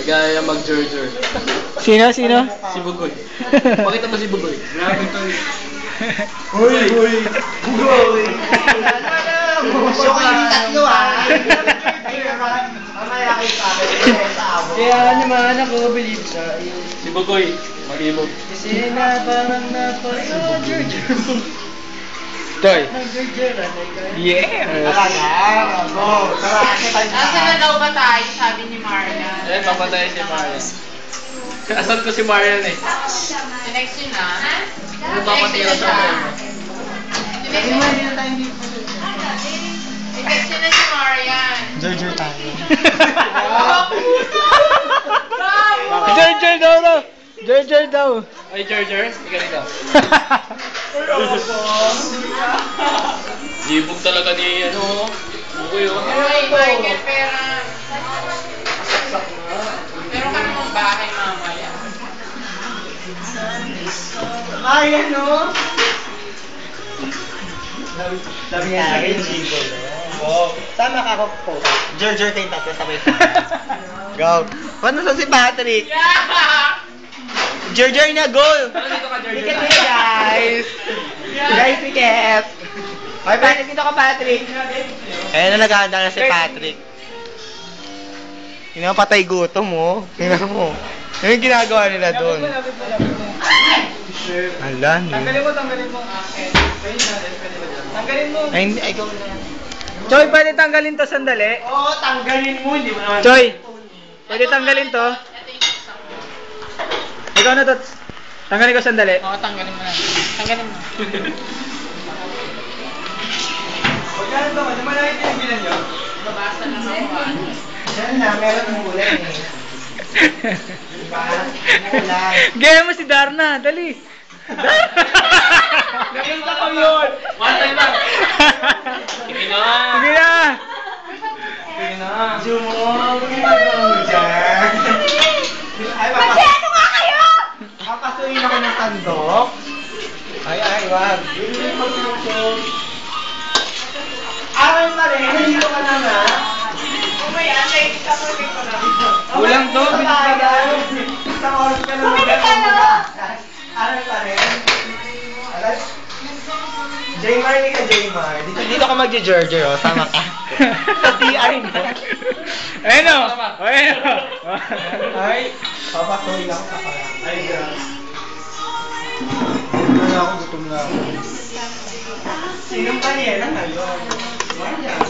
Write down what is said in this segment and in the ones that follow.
Gaya mag-Georger. Sino? Si Bugoy. Pakita mo si Bugoy. Grabe to. Uy! Bugoy! Gusto ko yung tatlo Mamaya kayo sa akin. Kaya naman ako believe sa iyo. Si Bugoy. Mag-ibog. Kasi parang Georger. Toy. Yeah! Talaga? Go! Tara, kasi tayo Asa na daw ba tayo, sabi ni Marian. Eh, papatay si Marian. Asan ko si Marian eh? Sinext yun na. Ano papatay na sa akin? Sinext yun na. Sinext yun na si Marian. Georger tayo. Georger daw. Ay, Georger. Ika rito. Jibog talaga ni ano. Bugoy oh. Pero ay Michael, pera. Pero ka namang bahay mamaya. Ay, ano? Sabi niya sa akin, Chico. Tama ka ako po. Georger kayong tatlo, sabay pa. Go. Paano sa si Patrick? Yeah! Georger na, go! Dito ka, Georger. Tiket nyo, guys! Guys, tiket! Okay, Patrick, dito ka, Patrick! Ayan na, naghahanda na si Patrick. Hindi mo patay gutom mo. Tingnan mo. Ano yung ginagawa nila doon? Ala, Tanggalin mo. Tanggalin mo. Ay, hindi, ikaw na. Choy, pwede tanggalin to sandali? Oo, tanggalin mo, hindi mo naman. Choy, pwede tanggalin to? Ikaw na to. Tanggalin ko sandali. Oo, tanggalin mo na. Tanggalin mo. Pagkano to? Ano man nakikita yung bilan nyo? Babasa na ako. Diyan na, meron ng ulan eh. Diba? Ulan. Gaya mo si Darna, dali. Nakita ko yun. One time lang. Sige na. Sige na. Sige na. Zoom mo, huwag ginagawa mo dyan. Ay, Ano nga kayo? papasuin ako ng sandok. Ay, wag. Aral pa rin, nandito ka na nga. Umaya, say, kapunin ko na. Kulang to, Isang oras ka na. Bumili ka na. Aral pa rin. Aral. Jaymar, hindi ka Jaymar. Dito ka magja-Georger, oh. Sama ka. Sa CR na. Ayun o. Ayun o. Ay, papasuhin ako sa parang. Ay, God. Gutom na ako, gutom na ako. Sinong panyera ngayon? Marian.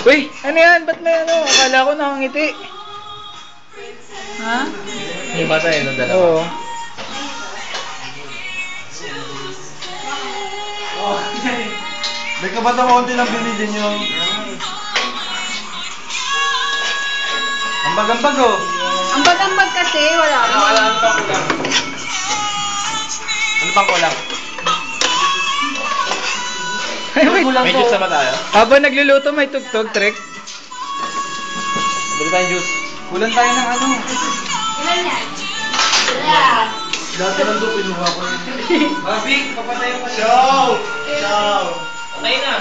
Uy, ano yan? Ba't may ano? Akala ko nakangiti. Ha? Yung bata eh, nung dalawa. Oo. May kabata konti lang binili nyo. Ambag-ambag oh. Ang bagambag kasi, wala ko. Ano pang kulang? Ano pang kulang? Ay, wait. May juice na ba tayo? Habang nagluluto, may tugtog, Trek. Bili tayong juice. Kulang tayo ng ano. Ilan yan? Yeah. Dati lang doon pinuha ko yun. Big, papatayin pa Show! Show! Patay na.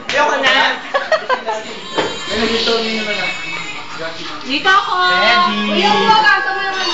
Ayoko na! May nag-show nyo naman na. Dito ako. Ready. Uy, yung mga mo naman.